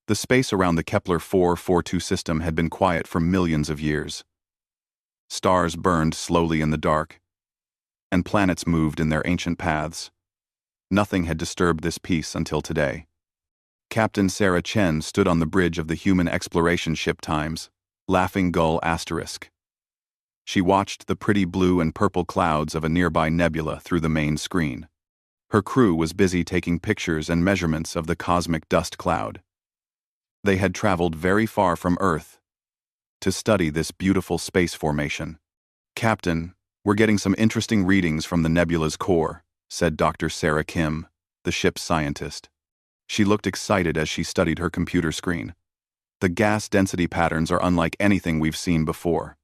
The space around the Kepler 442 system had been quiet for millions of years. Stars burned slowly in the dark, and planets moved in their ancient paths. Nothing had disturbed this peace until today. Captain Sarah Chen stood on the bridge of the human exploration ship Times, Laughing Gull *. She watched the pretty blue and purple clouds of a nearby nebula through the main screen. Her crew was busy taking pictures and measurements of the cosmic dust cloud. They had traveled very far from Earth to study this beautiful space formation. "Captain, we're getting some interesting readings from the nebula's core," said Dr. Sarah Kim, the ship's scientist. She looked excited as she studied her computer screen. "The gas density patterns are unlike anything we've seen before."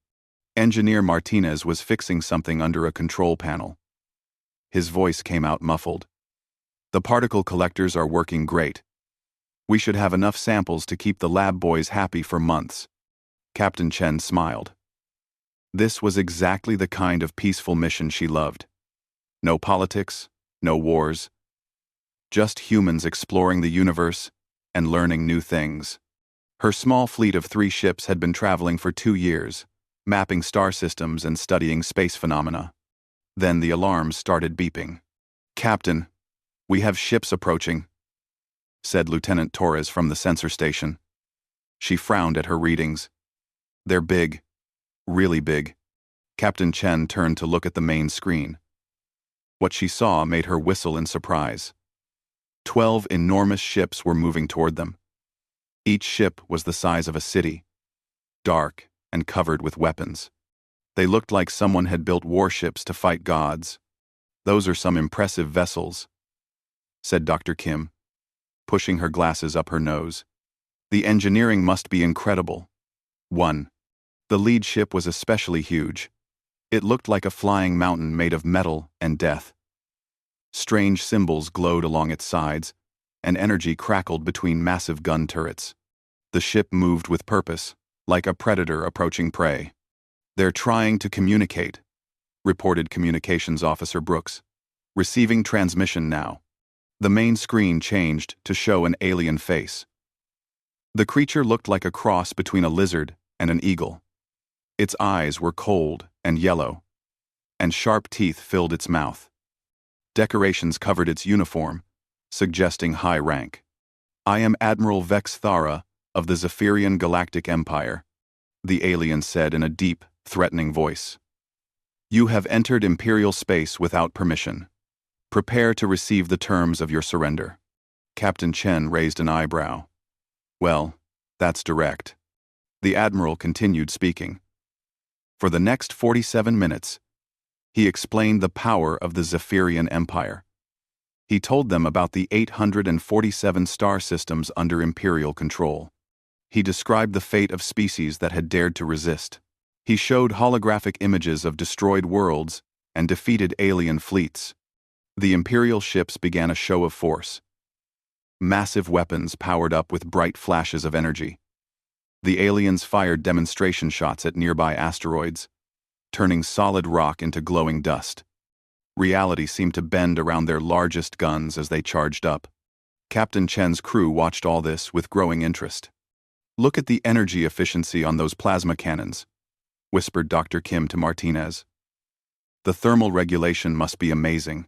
Engineer Martinez was fixing something under a control panel. His voice came out muffled. "The particle collectors are working great. We should have enough samples to keep the lab boys happy for months." Captain Chen smiled. This was exactly the kind of peaceful mission she loved. No politics, no wars. Just humans exploring the universe and learning new things. Her small fleet of 3 ships had been traveling for 2 years, mapping star systems and studying space phenomena. Then the alarms started beeping. "Captain, we have ships approaching," said Lieutenant Torres from the sensor station. She frowned at her readings. "They're big. Really big." Captain Chen turned to look at the main screen. What she saw made her whistle in surprise. 12 enormous ships were moving toward them. Each ship was the size of a city, dark and covered with weapons. They looked like someone had built warships to fight gods. "Those are some impressive vessels," said Dr. Kim, pushing her glasses up her nose. "The engineering must be incredible." 1. The lead ship was especially huge. It looked like a flying mountain made of metal and death. Strange symbols glowed along its sides, and energy crackled between massive gun turrets. The ship moved with purpose, like a predator approaching prey. "They're trying to communicate," reported Communications Officer Brooks. "Receiving transmission now." The main screen changed to show an alien face. The creature looked like a cross between a lizard and an eagle. Its eyes were cold and yellow, and sharp teeth filled its mouth. Decorations covered its uniform, suggesting high rank. "I am Admiral Vex Thara of the Zephyrian Galactic Empire," the alien said in a deep, threatening voice. "You have entered Imperial space without permission. Prepare to receive the terms of your surrender." Captain Chen raised an eyebrow. "Well, that's direct." The Admiral continued speaking. For the next 47 minutes, he explained the power of the Zephyrian Empire. He told them about the 847 star systems under Imperial control. He described the fate of species that had dared to resist. He showed holographic images of destroyed worlds and defeated alien fleets. The Imperial ships began a show of force. Massive weapons powered up with bright flashes of energy. The aliens fired demonstration shots at nearby asteroids, turning solid rock into glowing dust. Reality seemed to bend around their largest guns as they charged up. Captain Chen's crew watched all this with growing interest. "Look at the energy efficiency on those plasma cannons," whispered Dr. Kim to Martinez. "The thermal regulation must be amazing.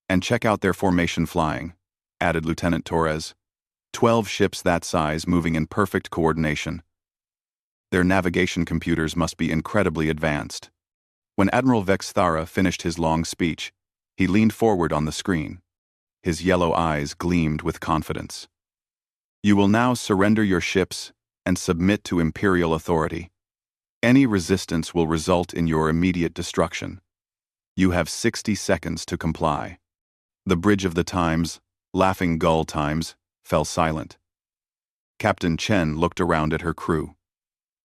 And check out their formation flying," added Lieutenant Torres. 12 ships that size moving in perfect coordination. Their navigation computers must be incredibly advanced. When Admiral Vex Thara finished his long speech, he leaned forward on the screen. His yellow eyes gleamed with confidence. "You will now surrender your ships and submit to Imperial authority. Any resistance will result in your immediate destruction. You have 60 seconds to comply." The bridge of the Times, Laughing Gull Times, fell silent. Captain Chen looked around at her crew.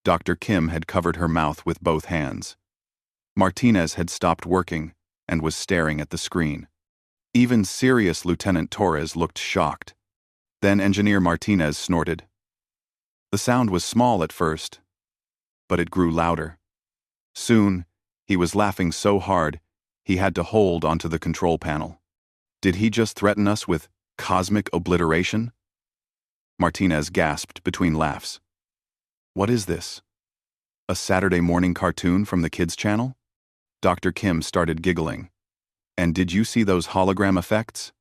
Dr. Kim had covered her mouth with both hands. Martinez had stopped working and was staring at the screen. Even serious Lieutenant Torres looked shocked. Then Engineer Martinez snorted. The sound was small at first, but it grew louder. Soon, he was laughing so hard, he had to hold onto the control panel. Did he just threaten us with cosmic obliteration? Martinez gasped between laughs. What is this? A Saturday morning cartoon from the kids' channel? Dr. Kim started giggling. And did you see those hologram effects?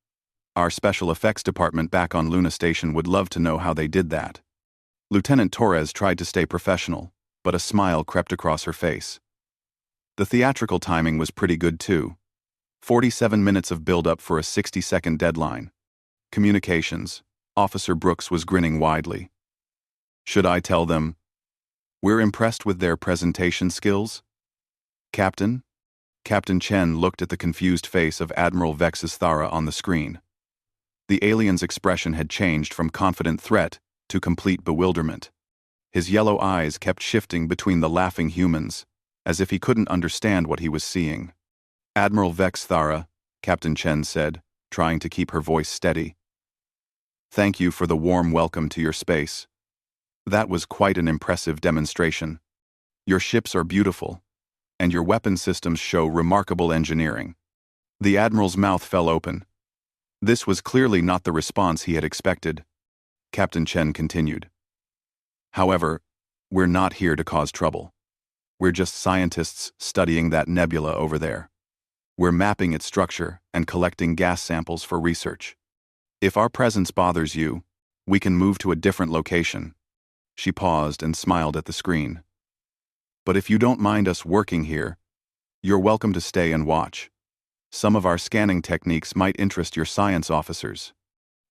Our special effects department back on Luna Station would love to know how they did that. Lieutenant Torres tried to stay professional, but a smile crept across her face. The theatrical timing was pretty good too. 47 minutes of build-up for a 60-second deadline. Communications. Officer Brooks was grinning widely. Should I tell them? We're impressed with their presentation skills? Captain? Captain Chen looked at the confused face of Admiral Vex's Thara on the screen. The alien's expression had changed from confident threat to complete bewilderment. His yellow eyes kept shifting between the laughing humans, as if he couldn't understand what he was seeing. Admiral Vex Thara, Captain Chen said, trying to keep her voice steady. Thank you for the warm welcome to your space. That was quite an impressive demonstration. Your ships are beautiful, and your weapon systems show remarkable engineering. The Admiral's mouth fell open. This was clearly not the response he had expected. Captain Chen continued. However, we're not here to cause trouble. We're just scientists studying that nebula over there. We're mapping its structure and collecting gas samples for research. If our presence bothers you, we can move to a different location. She paused and smiled at the screen. But if you don't mind us working here, you're welcome to stay and watch. Some of our scanning techniques might interest your science officers.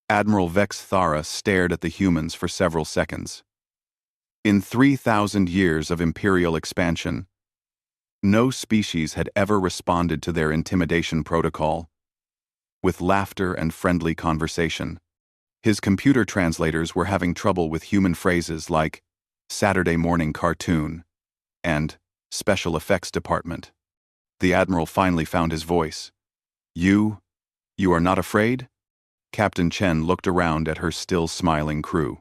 Admiral Vex Thara stared at the humans for several seconds. In 3,000 years of Imperial expansion, no species had ever responded to their intimidation protocol with laughter and friendly conversation. His computer translators were having trouble with human phrases like Saturday morning cartoon and special effects department. The Admiral finally found his voice. You are not afraid? Captain Chen looked around at her still smiling crew.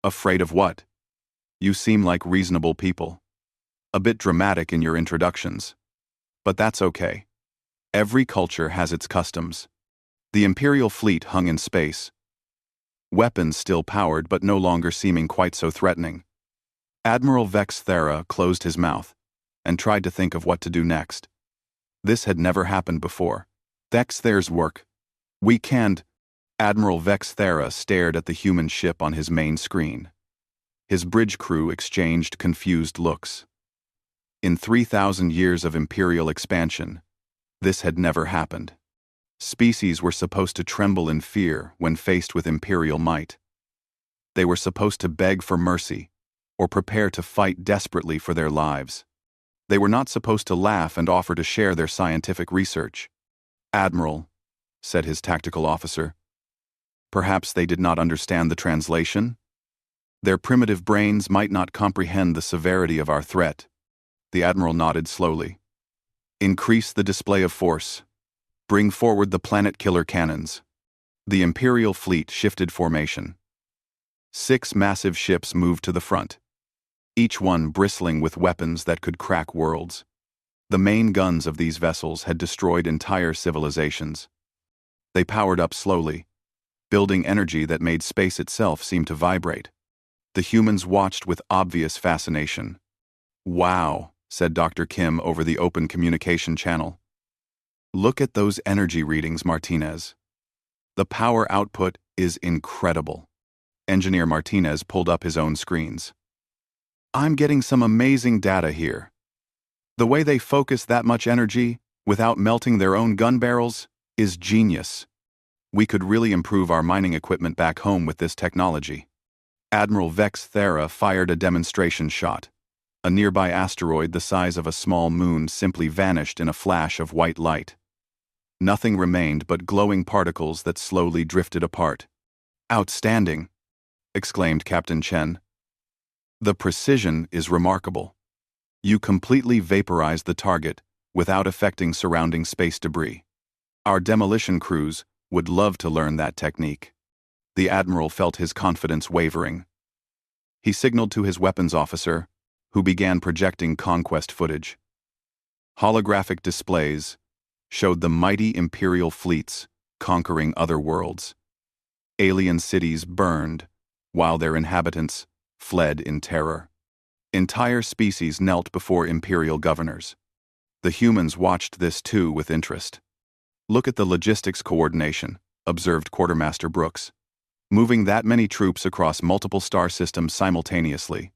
Afraid of what? You seem like reasonable people. A bit dramatic in your introductions. But that's okay. Every culture has its customs. The Imperial fleet hung in space. Weapons still powered but no longer seeming quite so threatening. Admiral Vex Thara closed his mouth and tried to think of what to do next. This had never happened before. Vex Thara's work. We can't. Admiral Vex Thara stared at the human ship on his main screen. His bridge crew exchanged confused looks. In 3,000 years of Imperial expansion, this had never happened. Species were supposed to tremble in fear when faced with Imperial might. They were supposed to beg for mercy or prepare to fight desperately for their lives. They were not supposed to laugh and offer to share their scientific research. Admiral, said his tactical officer. Perhaps they did not understand the translation? Their primitive brains might not comprehend the severity of our threat. The Admiral nodded slowly. Increase the display of force. Bring forward the planet killer cannons. The Imperial fleet shifted formation. 6 massive ships moved to the front, each one bristling with weapons that could crack worlds. The main guns of these vessels had destroyed entire civilizations. They powered up slowly, building energy that made space itself seem to vibrate. The humans watched with obvious fascination. Wow, said Dr. Kim over the open communication channel. Look at those energy readings, Martinez. The power output is incredible. Engineer Martinez pulled up his own screens. I'm getting some amazing data here. The way they focus that much energy without melting their own gun barrels is genius. We could really improve our mining equipment back home with this technology. Admiral Vex Thara fired a demonstration shot. A nearby asteroid the size of a small moon simply vanished in a flash of white light. Nothing remained but glowing particles that slowly drifted apart. Outstanding, exclaimed Captain Chen. The precision is remarkable. You completely vaporized the target without affecting surrounding space debris. Our demolition crews would love to learn that technique. The Admiral felt his confidence wavering. He signaled to his weapons officer, who began projecting conquest footage. Holographic displays showed the mighty Imperial fleets conquering other worlds. Alien cities burned while their inhabitants fled in terror. Entire species knelt before imperial governors. The humans watched this too with interest. "Look at the logistics coordination," observed Quartermaster Brooks. "Moving that many troops across multiple star systems simultaneously.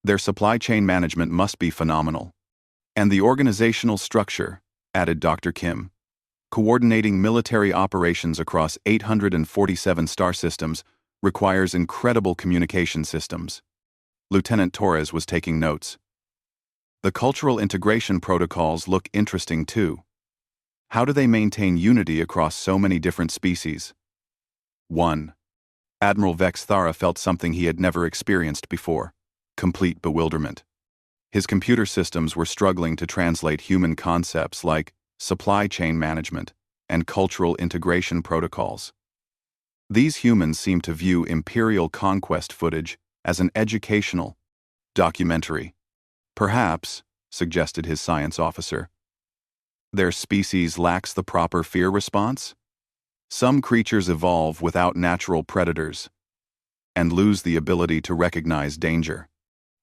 Their supply chain management must be phenomenal. And the organizational structure," added Dr. Kim. "Coordinating military operations across 847 star systems requires incredible communication systems." Lieutenant Torres was taking notes. "The cultural integration protocols look interesting too. How do they maintain unity across so many different species?" 1. Admiral Vex Thara felt something he had never experienced before: complete bewilderment. His computer systems were struggling to translate human concepts like supply chain management and cultural integration protocols. These humans seemed to view Imperial conquest footage as an educational documentary. "Perhaps," suggested his science officer, "their species lacks the proper fear response? Some creatures evolve without natural predators and lose the ability to recognize danger."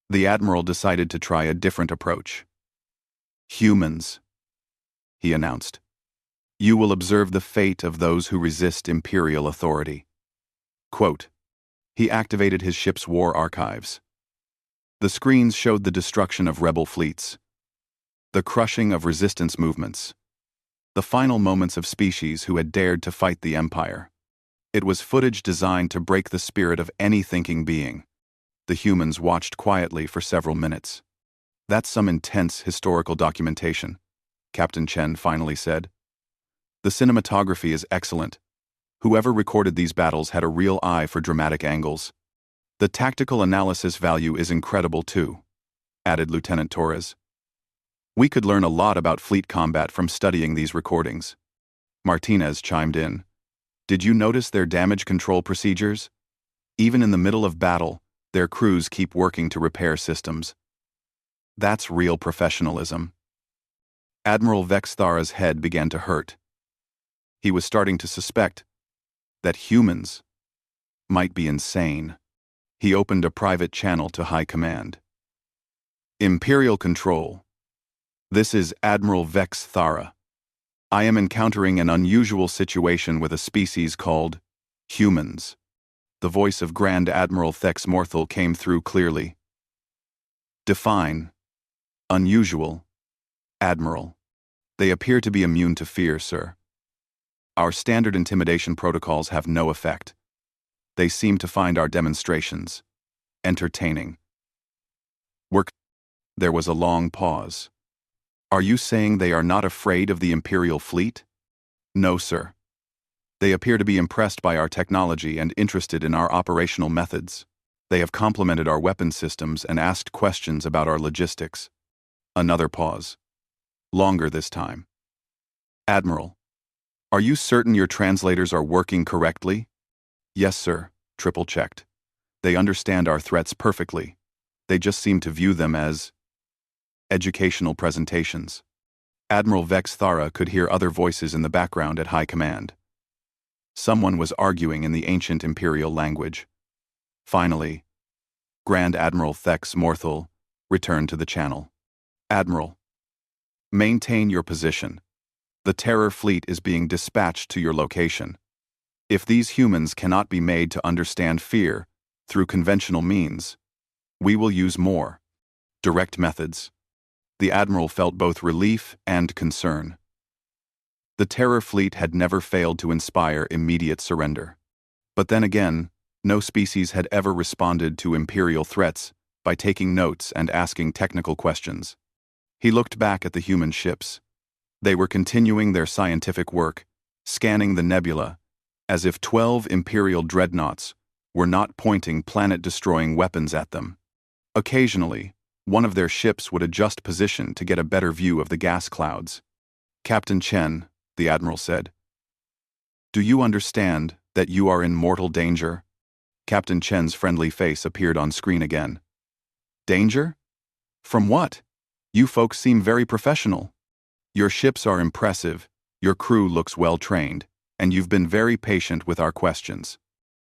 The Admiral decided to try a different approach. "Humans," he announced, "you will observe the fate of those who resist Imperial authority." Quote, he activated his ship's war archives. The screens showed the destruction of rebel fleets, the crushing of resistance movements, the final moments of species who had dared to fight the Empire. It was footage designed to break the spirit of any thinking being. The humans watched quietly for several minutes. "That's some intense historical documentation," Captain Chen finally said. "The cinematography is excellent. Whoever recorded these battles had a real eye for dramatic angles. The tactical analysis value is incredible too," added Lieutenant Torres. "We could learn a lot about fleet combat from studying these recordings." Martinez chimed in. "Did you notice their damage control procedures? Even in the middle of battle, their crews keep working to repair systems. That's real professionalism." Admiral Vex Thara's head began to hurt. He was starting to suspect that humans might be insane. He opened a private channel to High Command. "Imperial Control. This is Admiral Vex Thara. I am encountering an unusual situation with a species called humans." The voice of Grand Admiral Thex Morthal came through clearly. "Define unusual, Admiral." "They appear to be immune to fear, sir. Our standard intimidation protocols have no effect. They seem to find our demonstrations entertaining." There was a long pause. "Are you saying they are not afraid of the Imperial fleet?" "No, sir. They appear to be impressed by our technology and interested in our operational methods. They have complimented our weapon systems and asked questions about our logistics." Another pause. Longer this time. "Admiral, are you certain your translators are working correctly?" "Yes, sir. Triple-checked. They understand our threats perfectly. They just seem to view them as educational presentations." Admiral Vex Thara could hear other voices in the background at High Command. Someone was arguing in the ancient Imperial language. Finally, Grand Admiral Thex Morthal returned to the channel. "Admiral, maintain your position. The Terror fleet is being dispatched to your location. If these humans cannot be made to understand fear through conventional means, we will use more direct methods." The Admiral felt both relief and concern. The Terror fleet had never failed to inspire immediate surrender. But then again, no species had ever responded to Imperial threats by taking notes and asking technical questions. He looked back at the human ships. They were continuing their scientific work, scanning the nebula, as if 12 Imperial dreadnoughts were not pointing planet-destroying weapons at them. Occasionally, one of their ships would adjust position to get a better view of the gas clouds. "Captain Chen," the Admiral said, "do you understand that you are in mortal danger?" Captain Chen's friendly face appeared on screen again. "Danger? From what? You folks seem very professional. Your ships are impressive, your crew looks well trained, and you've been very patient with our questions."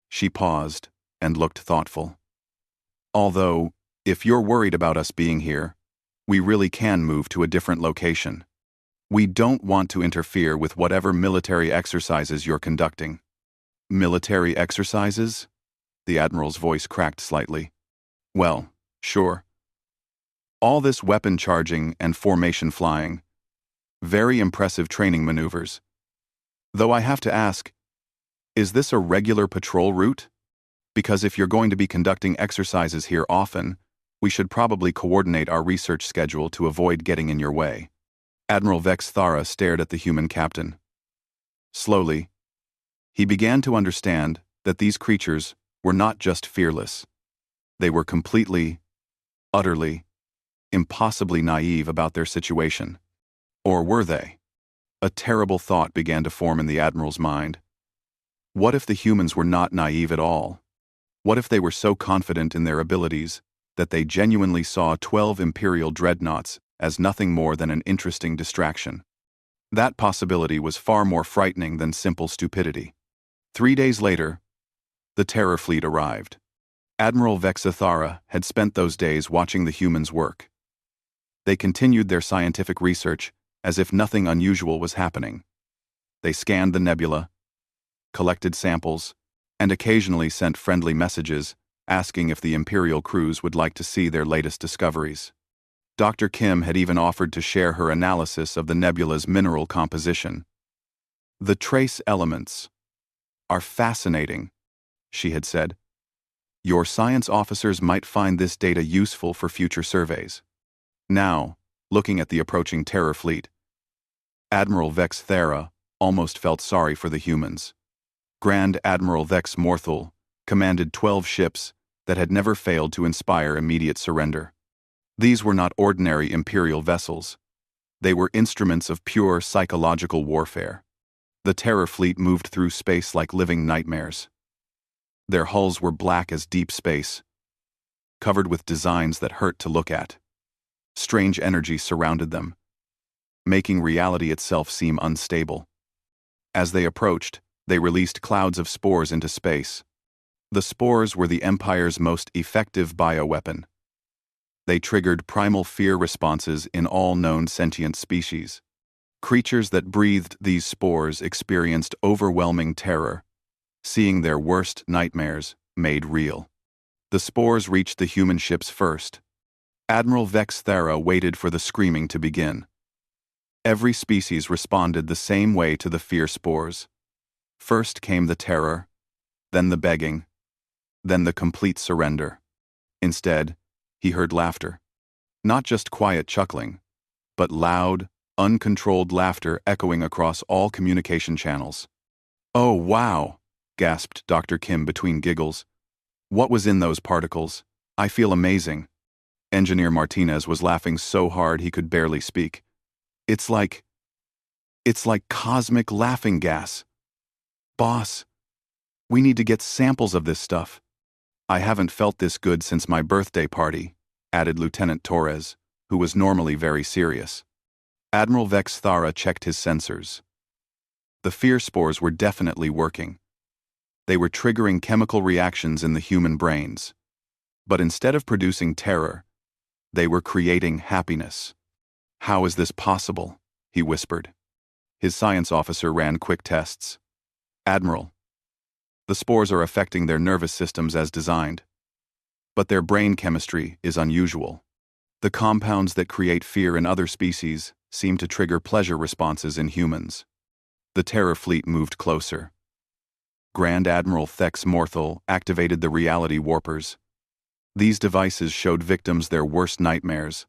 She paused, and looked thoughtful. Although, if you're worried about us being here, we really can move to a different location. We don't want to interfere with whatever military exercises you're conducting. Military exercises? The Admiral's voice cracked slightly. Well, sure. All this weapon charging and formation flying. Very impressive training maneuvers. Though I have to ask, is this a regular patrol route? Because if you're going to be conducting exercises here often, we should probably coordinate our research schedule to avoid getting in your way. Admiral Vex Thara stared at the human captain. Slowly, he began to understand that these creatures were not just fearless. They were completely, utterly, impossibly naive about their situation. Or were they? A terrible thought began to form in the Admiral's mind. What if the humans were not naive at all? What if they were so confident in their abilities that they genuinely saw 12 Imperial dreadnoughts as nothing more than an interesting distraction? That possibility was far more frightening than simple stupidity. 3 days later, the Terror Fleet arrived. Admiral Vexathara had spent those days watching the humans work. They continued their scientific research as if nothing unusual was happening. They scanned the nebula, collected samples, and occasionally sent friendly messages asking if the Imperial crews would like to see their latest discoveries. Dr. Kim had even offered to share her analysis of the nebula's mineral composition. The trace elements are fascinating, she had said. Your science officers might find this data useful for future surveys. Now, looking at the approaching Terror Fleet, Admiral Vex Thera almost felt sorry for the humans. Grand Admiral Vex Morthul commanded 12 ships that had never failed to inspire immediate surrender. These were not ordinary Imperial vessels. They were instruments of pure psychological warfare. The Terror Fleet moved through space like living nightmares. Their hulls were black as deep space, covered with designs that hurt to look at. Strange energy surrounded them, making reality itself seem unstable. As they approached, they released clouds of spores into space. The spores were the Empire's most effective bioweapon. They triggered primal fear responses in all known sentient species. Creatures that breathed these spores experienced overwhelming terror, seeing their worst nightmares made real. The spores reached the human ships first. Admiral Vex Thera waited for the screaming to begin. Every species responded the same way to the fear spores. First came the terror, then the begging, then the complete surrender. Instead, he heard laughter. Not just quiet chuckling, but loud, uncontrolled laughter echoing across all communication channels. "Oh, wow," gasped Dr. Kim between giggles. "What was in those particles? I feel amazing." Engineer Martinez was laughing so hard he could barely speak. It's like cosmic laughing gas. Boss, we need to get samples of this stuff. I haven't felt this good since my birthday party, added Lieutenant Torres, who was normally very serious. Admiral Vex Thara checked his sensors. The fear spores were definitely working. They were triggering chemical reactions in the human brains. But instead of producing terror, they were creating happiness. "How is this possible?" he whispered. His science officer ran quick tests. "Admiral, the spores are affecting their nervous systems as designed. But their brain chemistry is unusual. The compounds that create fear in other species seem to trigger pleasure responses in humans." The Terror Fleet moved closer. Grand Admiral Thex Morthul activated the reality warpers. These devices showed victims their worst nightmares,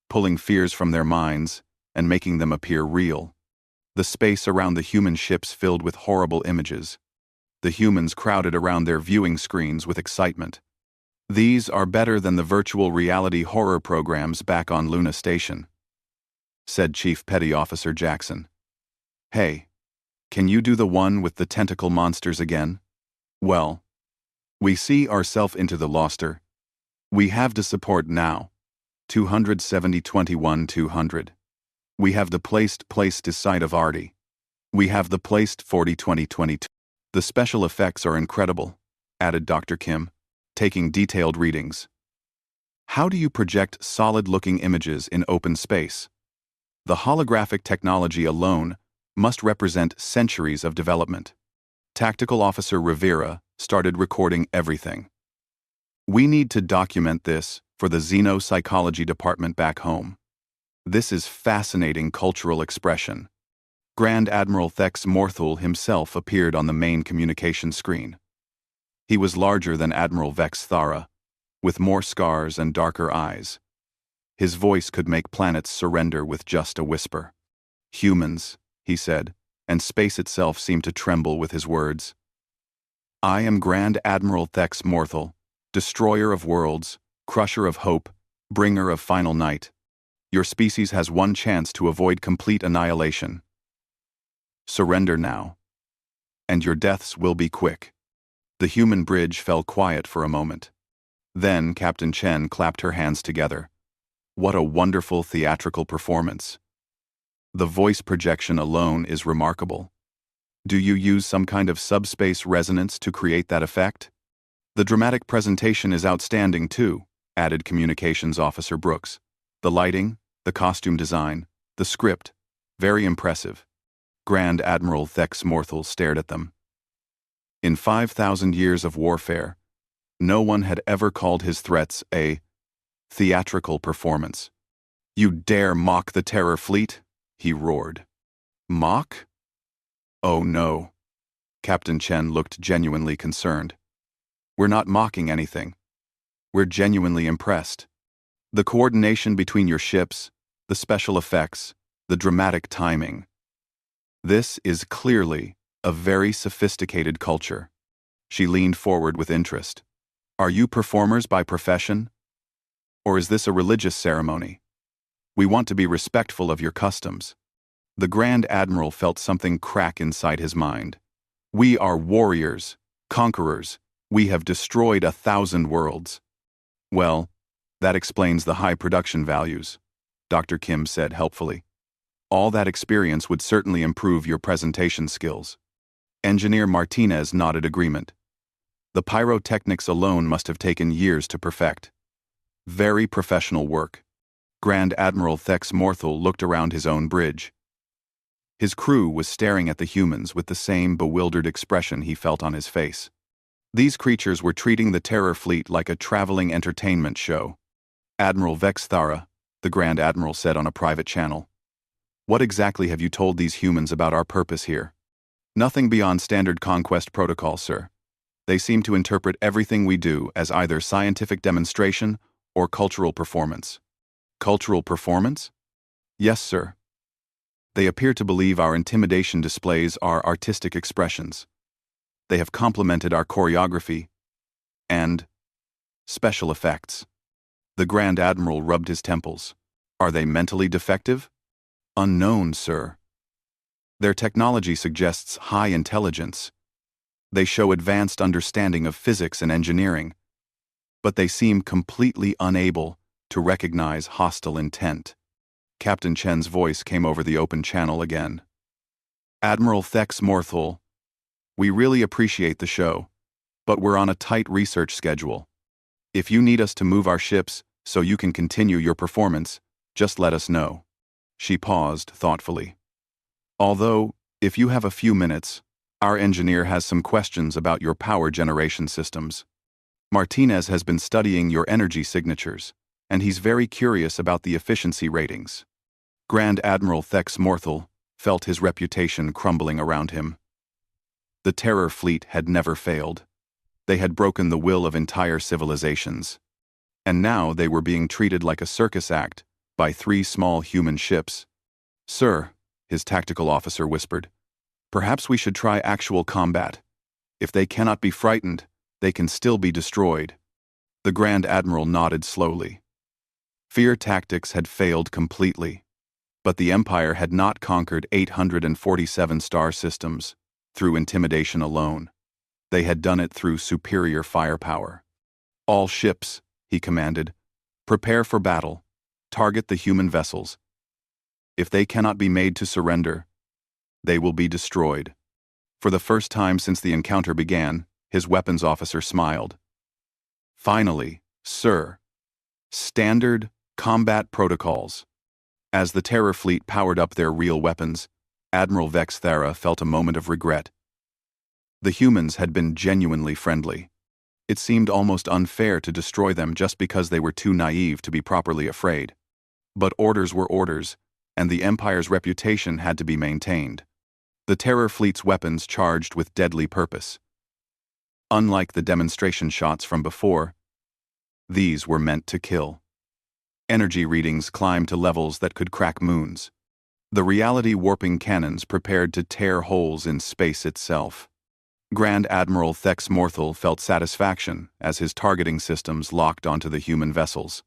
pulling fears from their minds and making them appear real. The space around the human ships filled with horrible images. The humans crowded around their viewing screens with excitement. "These are better than the virtual reality horror programs back on Luna Station," said Chief Petty Officer Jackson. "Hey, can you do the one with the tentacle monsters again?" "Well, we see ourself into the Loster. We have the support now. 270-21-200. We have the placed decide of Artie. We have the placed 40-20-22. The special effects are incredible," added Dr. Kim. taking detailed readings. How do you project solid-looking images in open space? The holographic technology alone must represent centuries of development. Tactical Officer Rivera started recording everything. We need to document this for the Xenopsychology department back home. This is fascinating cultural expression. Grand Admiral Thex Morthul himself appeared on the main communication screen. He was larger than Admiral Vex Thara, with more scars and darker eyes. His voice could make planets surrender with just a whisper. "Humans," he said, and space itself seemed to tremble with his words. "I am Grand Admiral Thex Morthul, destroyer of worlds, crusher of hope, bringer of final night. Your species has one chance to avoid complete annihilation. Surrender now, and your deaths will be quick." The human bridge fell quiet for a moment. Then Captain Chen clapped her hands together. What a wonderful theatrical performance. The voice projection alone is remarkable. Do you use some kind of subspace resonance to create that effect? The dramatic presentation is outstanding too, added Communications Officer Brooks. The lighting, the costume design, the script, very impressive. Grand Admiral Thex Morthul stared at them. In 5,000 years of warfare, no one had ever called his threats a theatrical performance. "You dare mock the Terror Fleet?" he roared. "Mock? Oh no." Captain Chen looked genuinely concerned. "We're not mocking anything. We're genuinely impressed. The coordination between your ships, the special effects, the dramatic timing. This is clearly a very sophisticated culture." She leaned forward with interest. "Are you performers by profession? Or is this a religious ceremony? We want to be respectful of your customs." The Grand Admiral felt something crack inside his mind. "We are warriors, conquerors. We have destroyed 1,000 worlds." "Well, that explains the high production values," Dr. Kim said helpfully. "All that experience would certainly improve your presentation skills." Engineer Martinez nodded agreement. "The pyrotechnics alone must have taken years to perfect. Very professional work." Grand Admiral Thex Morthul looked around his own bridge. His crew was staring at the humans with the same bewildered expression he felt on his face. These creatures were treating the Terror Fleet like a traveling entertainment show. "Admiral Vex Thara," the Grand Admiral said on a private channel, "what exactly have you told these humans about our purpose here?" "Nothing beyond standard conquest protocol, sir. They seem to interpret everything we do as either scientific demonstration or cultural performance." "Cultural performance?" "Yes, sir. They appear to believe our intimidation displays are artistic expressions. They have complimented our choreography and special effects." The Grand Admiral rubbed his temples. "Are they mentally defective?" "Unknown, sir. Their technology suggests high intelligence. They show advanced understanding of physics and engineering, but they seem completely unable to recognize hostile intent." Captain Chen's voice came over the open channel again. "Admiral Thex Morthul, we really appreciate the show, but we're on a tight research schedule. If you need us to move our ships so you can continue your performance, just let us know." She paused thoughtfully. "Although, if you have a few minutes, our engineer has some questions about your power generation systems. Martinez has been studying your energy signatures, and he's very curious about the efficiency ratings." Grand Admiral Thex Morthul felt his reputation crumbling around him. The Terror Fleet had never failed. They had broken the will of entire civilizations. And now they were being treated like a circus act by 3 small human ships. "Sir," his tactical officer whispered, "perhaps we should try actual combat. If they cannot be frightened, they can still be destroyed." The Grand Admiral nodded slowly. Fear tactics had failed completely, but the Empire had not conquered 847 star systems through intimidation alone. They had done it through superior firepower. "All ships," he commanded, "prepare for battle. Target the human vessels. If they cannot be made to surrender, they will be destroyed." For the first time since the encounter began, his weapons officer smiled. Finally, sir. Standard combat protocols. As the Terror fleet powered up their real weapons, Admiral Vex Thera felt a moment of regret. The humans had been genuinely friendly. It seemed almost unfair to destroy them just because they were too naive to be properly afraid. But orders were orders, and the Empire's reputation had to be maintained. The Terror fleet's weapons charged with deadly purpose. Unlike the demonstration shots from before, these were meant to kill. Energy readings climbed to levels that could crack moons. The reality-warping cannons prepared to tear holes in space itself. Grand Admiral Thex Morthal felt satisfaction as his targeting systems locked onto the human vessels.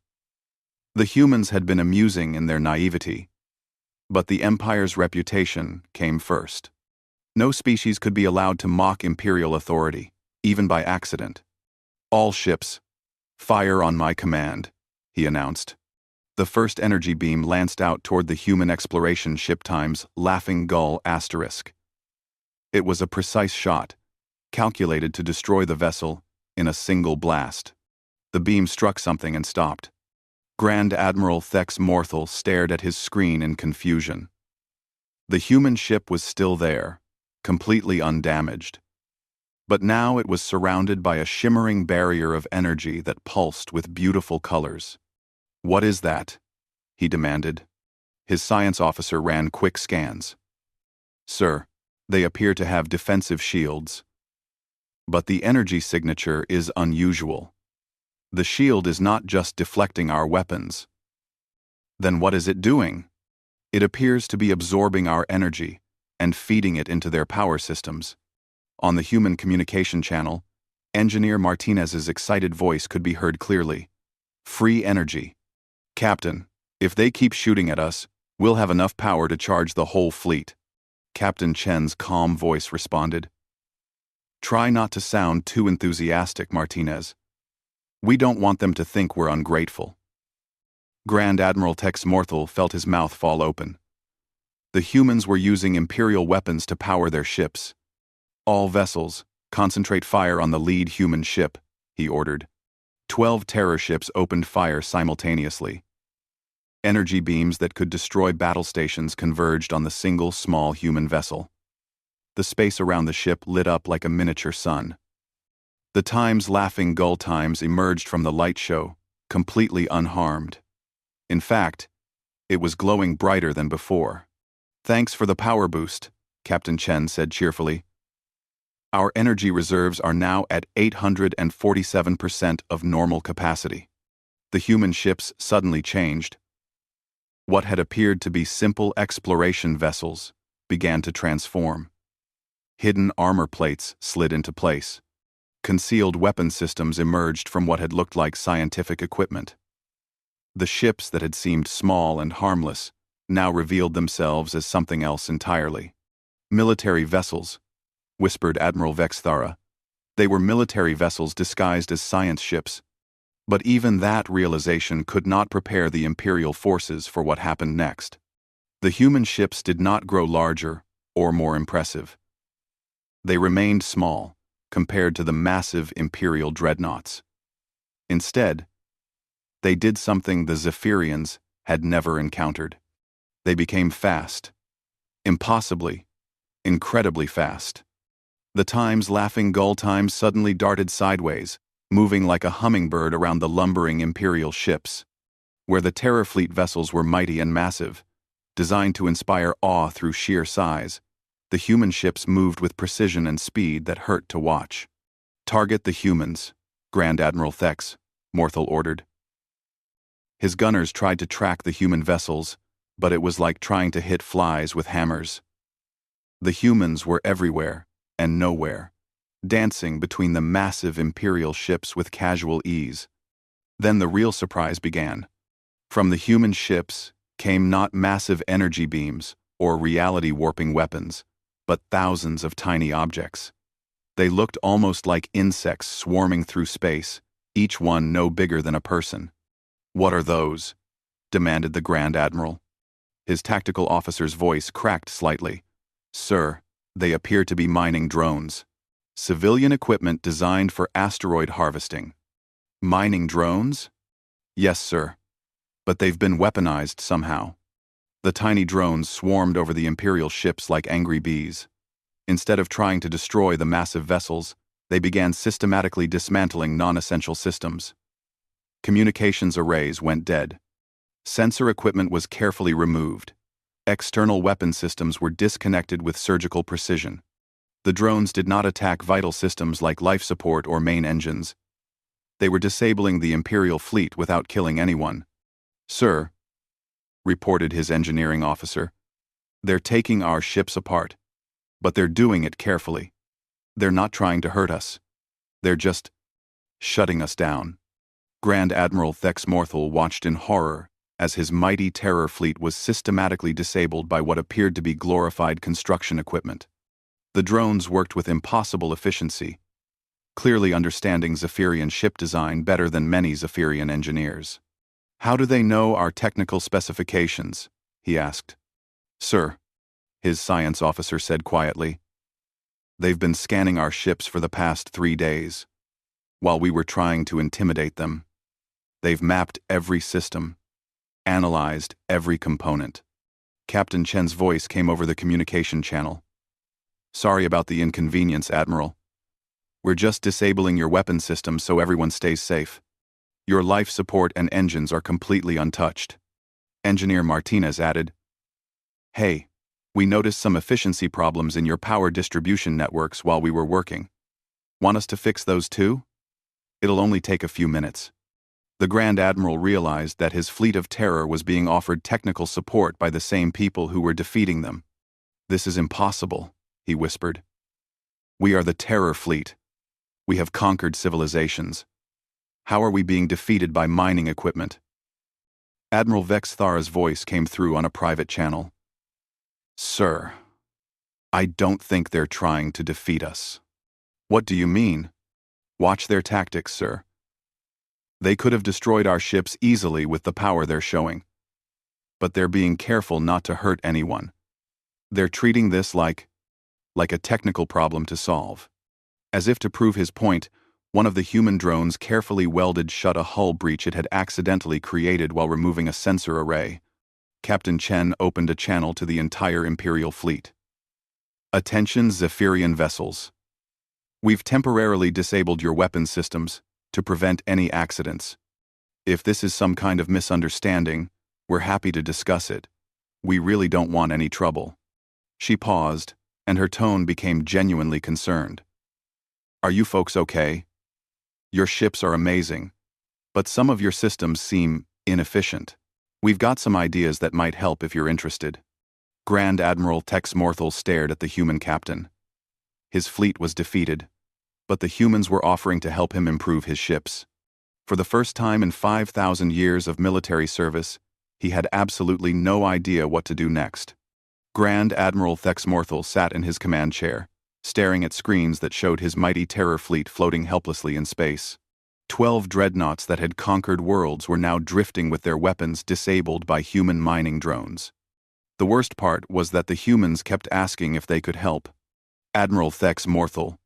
The humans had been amusing in their naivety, but the Empire's reputation came first. No species could be allowed to mock Imperial authority, even by accident. "All ships, fire on my command," he announced. The first energy beam lanced out toward the human exploration ship Time's Laughing Gull Asterisk. It was a precise shot, calculated to destroy the vessel in a single blast. The beam struck something and stopped. Grand Admiral Thex Morthal stared at his screen in confusion. The human ship was still there, completely undamaged. But now it was surrounded by a shimmering barrier of energy that pulsed with beautiful colors. "What is that?" he demanded. His science officer ran quick scans. "Sir, they appear to have defensive shields. But the energy signature is unusual. The shield is not just deflecting our weapons." "Then what is it doing?" "It appears to be absorbing our energy and feeding it into their power systems." On the human communication channel, Engineer Martinez's excited voice could be heard clearly. "Free energy. Captain, if they keep shooting at us, we'll have enough power to charge the whole fleet." Captain Chen's calm voice responded. "Try not to sound too enthusiastic, Martinez. We don't want them to think we're ungrateful." Grand Admiral Thex Morthal felt his mouth fall open. The humans were using Imperial weapons to power their ships. "All vessels, concentrate fire on the lead human ship," he ordered. 12 terror ships opened fire simultaneously. Energy beams that could destroy battle stations converged on the single small human vessel. The space around the ship lit up like a miniature sun. The Time's Laughing Gull Times emerged from the light show, completely unharmed. In fact, it was glowing brighter than before. "Thanks for the power boost," Captain Chen said cheerfully. "Our energy reserves are now at 847% of normal capacity." The human ships suddenly changed. What had appeared to be simple exploration vessels began to transform. Hidden armor plates slid into place. Concealed weapon systems emerged from what had looked like scientific equipment. The ships that had seemed small and harmless now revealed themselves as something else entirely. "Military vessels," whispered Admiral Vex Thera. They were military vessels disguised as science ships. But even that realization could not prepare the Imperial forces for what happened next. The human ships did not grow larger or more impressive. They remained small compared to the massive Imperial dreadnoughts. Instead, they did something the Zephyrians had never encountered. They became fast. Impossibly, incredibly fast. The Time's Laughing Gull Times suddenly darted sideways, moving like a hummingbird around the lumbering Imperial ships. Where the Terror Fleet vessels were mighty and massive, designed to inspire awe through sheer size, the human ships moved with precision and speed that hurt to watch. "Target the humans," Grand Admiral Thex Morthal ordered. His gunners tried to track the human vessels, but it was like trying to hit flies with hammers. The humans were everywhere and nowhere, dancing between the massive Imperial ships with casual ease. Then the real surprise began. From the human ships came not massive energy beams or reality-warping weapons, but thousands of tiny objects. They looked almost like insects swarming through space, each one no bigger than a person. "What are those?" demanded the Grand Admiral. His tactical officer's voice cracked slightly. "Sir, they appear to be mining drones. Civilian equipment designed for asteroid harvesting." Mining drones? Yes, sir. But they've been weaponized somehow. The tiny drones swarmed over the Imperial ships like angry bees. Instead of trying to destroy the massive vessels, they began systematically dismantling non-essential systems. Communications arrays went dead. Sensor equipment was carefully removed. External weapon systems were disconnected with surgical precision. The drones did not attack vital systems like life support or main engines. They were disabling the Imperial fleet without killing anyone. "Sir," reported his engineering officer, "they're taking our ships apart. But they're doing it carefully. They're not trying to hurt us. They're just shutting us down." Grand Admiral Thex Morthal watched in horror as his mighty terror fleet was systematically disabled by what appeared to be glorified construction equipment. The drones worked with impossible efficiency, clearly understanding Zephyrian ship design better than many Zephyrian engineers. "How do they know our technical specifications?" he asked. "Sir," his science officer said quietly, "they've been scanning our ships for the past 3 days. While we were trying to intimidate them, they've mapped every system, analyzed every component." Captain Chen's voice came over the communication channel. "Sorry about the inconvenience, Admiral. We're just disabling your weapon system so everyone stays safe. Your life support and engines are completely untouched." Engineer Martinez added, "Hey, we noticed some efficiency problems in your power distribution networks while we were working. Want us to fix those too? It'll only take a few minutes." The Grand Admiral realized that his fleet of terror was being offered technical support by the same people who were defeating them. "This is impossible," he whispered. "We are the Terror Fleet. We have conquered civilizations. How are we being defeated by mining equipment?" Admiral Vex Thara's voice came through on a private channel. "Sir, I don't think they're trying to defeat us." "What do you mean?" "Watch their tactics, sir. They could have destroyed our ships easily with the power they're showing. But they're being careful not to hurt anyone. They're treating this like a technical problem to solve." As if to prove his point, one of the human drones carefully welded shut a hull breach it had accidentally created while removing a sensor array. Captain Chen opened a channel to the entire Imperial fleet. "Attention, Zephyrian vessels. We've temporarily disabled your weapon systems to prevent any accidents. If this is some kind of misunderstanding, we're happy to discuss it. We really don't want any trouble." She paused, and her tone became genuinely concerned. "Are you folks okay? Your ships are amazing, but some of your systems seem inefficient. We've got some ideas that might help if you're interested." Grand Admiral Tex Morthal stared at the human captain. His fleet was defeated, but the humans were offering to help him improve his ships. For the first time in 5,000 years of military service, he had absolutely no idea what to do next. Grand Admiral Thex Morthal sat in his command chair, staring at screens that showed his mighty terror fleet floating helplessly in space. 12 dreadnoughts that had conquered worlds were now drifting with their weapons disabled by human mining drones. The worst part was that the humans kept asking if they could help. "Admiral Thex Morthal."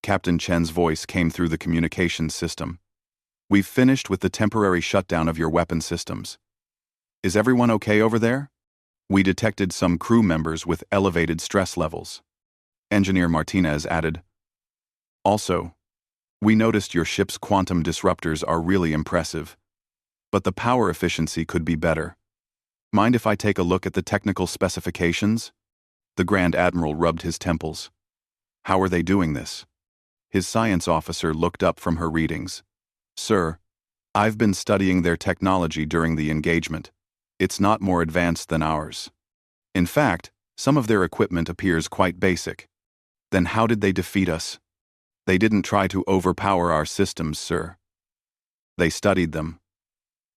Captain Chen's voice came through the communications system. "We've finished with the temporary shutdown of your weapon systems. Is everyone okay over there? We detected some crew members with elevated stress levels." Engineer Martinez added, "Also, we noticed your ship's quantum disruptors are really impressive, but the power efficiency could be better. Mind if I take a look at the technical specifications?" The Grand Admiral rubbed his temples. "How are they doing this?" His science officer looked up from her readings. "Sir, I've been studying their technology during the engagement. It's not more advanced than ours. In fact, some of their equipment appears quite basic. Then how did they defeat us?" "They didn't try to overpower our systems, sir. They studied them,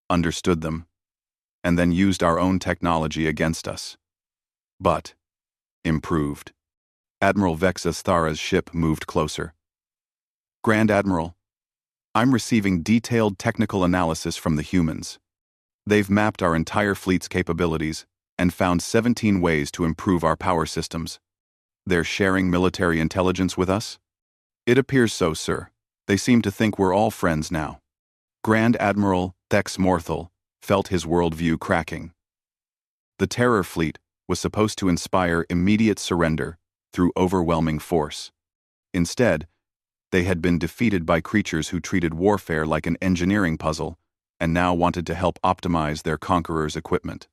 understood them, and then used our own technology against us. But improved." Admiral Vexus Thara's ship moved closer. "Grand Admiral, I'm receiving detailed technical analysis from the humans. They've mapped our entire fleet's capabilities and found 17 ways to improve our power systems. They're sharing military intelligence with us?" "It appears so, sir. They seem to think we're all friends now. Grand Admiral Thex Morthal felt his worldview cracking. The Terror Fleet was supposed to inspire immediate surrender through overwhelming force. Instead, they had been defeated by creatures who treated warfare like an engineering puzzle and now wanted to help optimize their conqueror's equipment.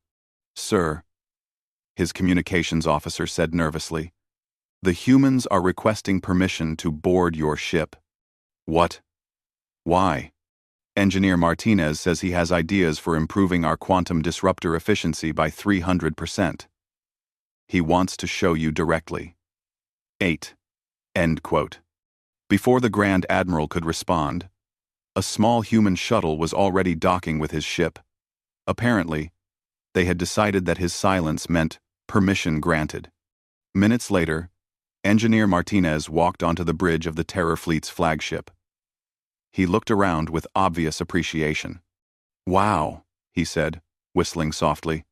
"Sir," his communications officer said nervously, "the humans are requesting permission to board your ship." "What? Why?" Engineer Martinez says he has ideas for improving our quantum disruptor efficiency by 300%. He wants to show you directly. 8. End quote. Before the Grand Admiral could respond, a small human shuttle was already docking with his ship. Apparently, they had decided that his silence meant permission granted. Minutes later, Engineer Martinez walked onto the bridge of the Terror Fleet's flagship. He looked around with obvious appreciation. "Wow," he said, whistling softly.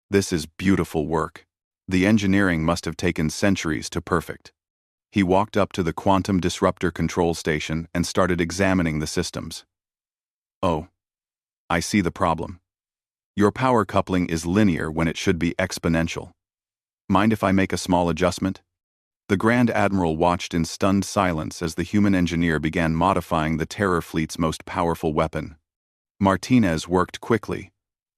"This is beautiful work. The engineering must have taken centuries to perfect." He walked up to the quantum disruptor control station and started examining the systems. "Oh, I see the problem. Your power coupling is linear when it should be exponential. Mind if I make a small adjustment?" The Grand Admiral watched in stunned silence as the human engineer began modifying the Terror Fleet's most powerful weapon. Martinez worked quickly,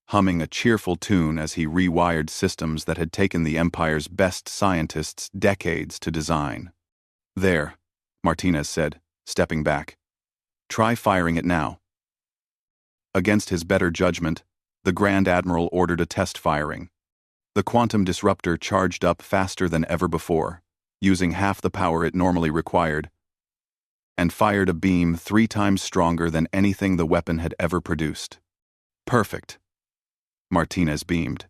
humming a cheerful tune as he rewired systems that had taken the Empire's best scientists decades to design. "There," Martinez said, stepping back. "Try firing it now." Against his better judgment, the Grand Admiral ordered a test firing. The quantum disruptor charged up faster than ever before, using half the power it normally required, and fired a beam 3 times stronger than anything the weapon had ever produced. "Perfect," Martinez beamed.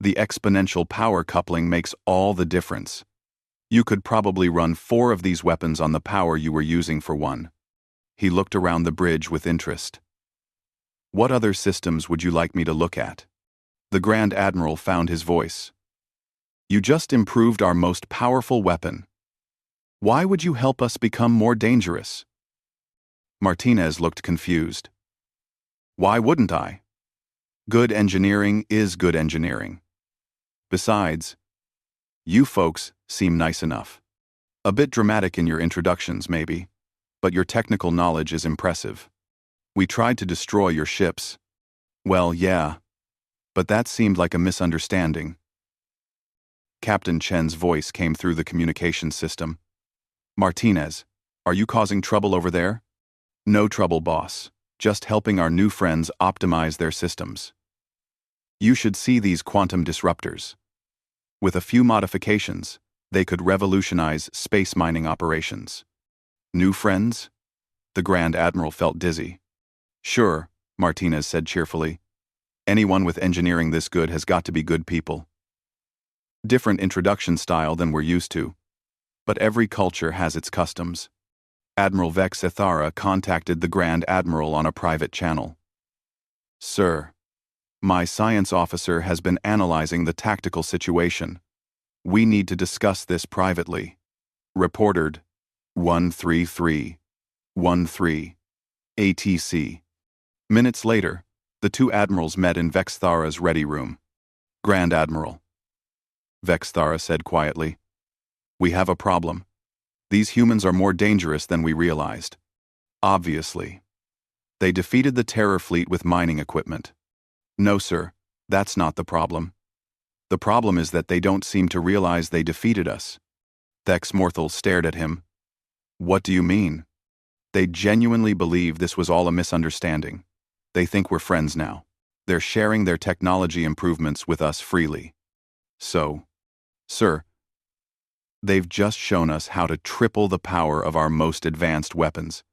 "The exponential power coupling makes all the difference. You could probably run 4 of these weapons on the power you were using for one." He looked around the bridge with interest. "What other systems would you like me to look at?" The Grand Admiral found his voice. "You just improved our most powerful weapon. Why would you help us become more dangerous?" Martinez looked confused. "Why wouldn't I? Good engineering is good engineering. Besides, you folks seem nice enough. A bit dramatic in your introductions, maybe, but your technical knowledge is impressive. We tried to destroy your ships. Well, yeah, but that seemed like a misunderstanding." Captain Chen's voice came through the communications system. "Martinez, are you causing trouble over there?" "No trouble, boss. Just helping our new friends optimize their systems. You should see these quantum disruptors. With a few modifications, they could revolutionize space mining operations." "New friends?" The Grand Admiral felt dizzy. "Sure," Martinez said cheerfully. "Anyone with engineering this good has got to be good people. Different introduction style than we're used to. But every culture has its customs." Admiral Vex Ithara contacted the Grand Admiral on a private channel. "Sir, my science officer has been analyzing the tactical situation. We need to discuss this privately." Reported 13313 ATC. Minutes later, the two admirals met in Vex Thara's ready room. "Grand Admiral," Vex Thara said quietly, "we have a problem. These humans are more dangerous than we realized. Obviously. They defeated the Terror Fleet with mining equipment." "No, sir, that's not the problem. The problem is that they don't seem to realize they defeated us." Thex Morthal stared at him. "What do you mean?" "They genuinely believe this was all a misunderstanding. They think we're friends now. They're sharing their technology improvements with us freely. So, sir, they've just shown us how to triple the power of our most advanced weapons.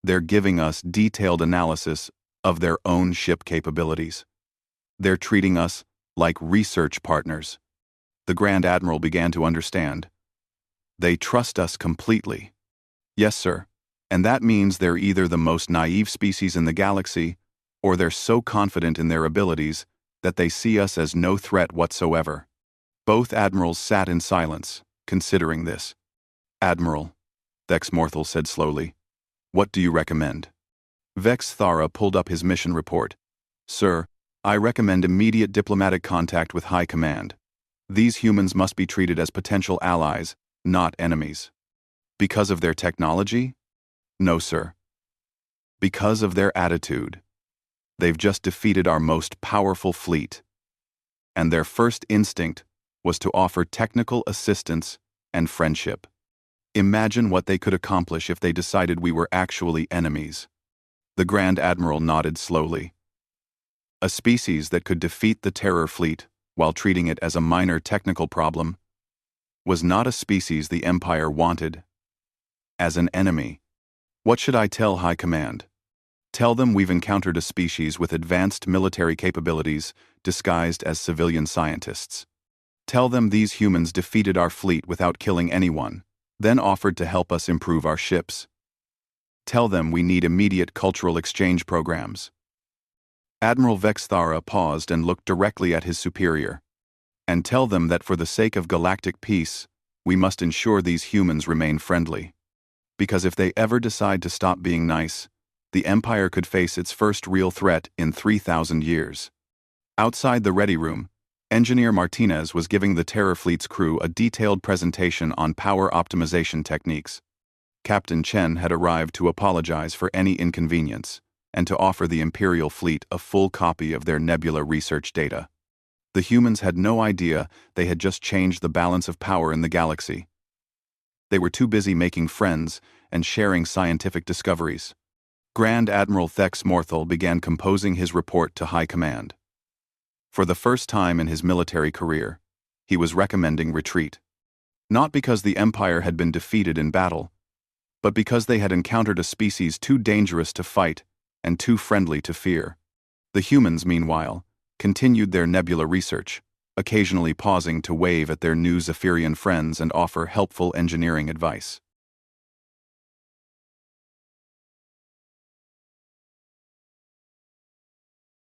They're giving us detailed analysis of their own ship capabilities. They're treating us like research partners." The Grand Admiral began to understand. "They trust us completely." "Yes, sir. And that means they're either the most naive species in the galaxy, or they're so confident in their abilities that they see us as no threat whatsoever." Both admirals sat in silence, considering this. "Admiral," Thex Morthal said slowly, What do you recommend? Vex Thara pulled up his mission report. Sir, I recommend immediate diplomatic contact with High Command. These humans must be treated as potential allies, not enemies. Because of their technology? No, sir. Because of their attitude. They've just defeated our most powerful fleet. And their first instinct was to offer technical assistance and friendship. Imagine what they could accomplish if they decided we were actually enemies. The Grand Admiral nodded slowly. A species that could defeat the Terror Fleet while treating it as a minor technical problem was not a species the Empire wanted. As an enemy. What should I tell High Command? Tell them we've encountered a species with advanced military capabilities disguised as civilian scientists. Tell them these humans defeated our fleet without killing anyone, then offered to help us improve our ships. Tell them we need immediate cultural exchange programs. Admiral Vex Thara paused and looked directly at his superior. And tell them that for the sake of galactic peace, we must ensure these humans remain friendly. Because if they ever decide to stop being nice, the Empire could face its first real threat in 3,000 years. Outside the ready room, Engineer Martinez was giving the Terror Fleet's crew a detailed presentation on power optimization techniques. Captain Chen had arrived to apologize for any inconvenience and to offer the Imperial Fleet a full copy of their nebula research data. The humans had no idea they had just changed the balance of power in the galaxy. They were too busy making friends and sharing scientific discoveries. Grand Admiral Thex Morthal began composing his report to High Command. For the first time in his military career, he was recommending retreat. Not because the Empire had been defeated in battle, but because they had encountered a species too dangerous to fight and too friendly to fear. The humans, meanwhile, continued their nebula research, occasionally pausing to wave at their new Zephyrian friends and offer helpful engineering advice.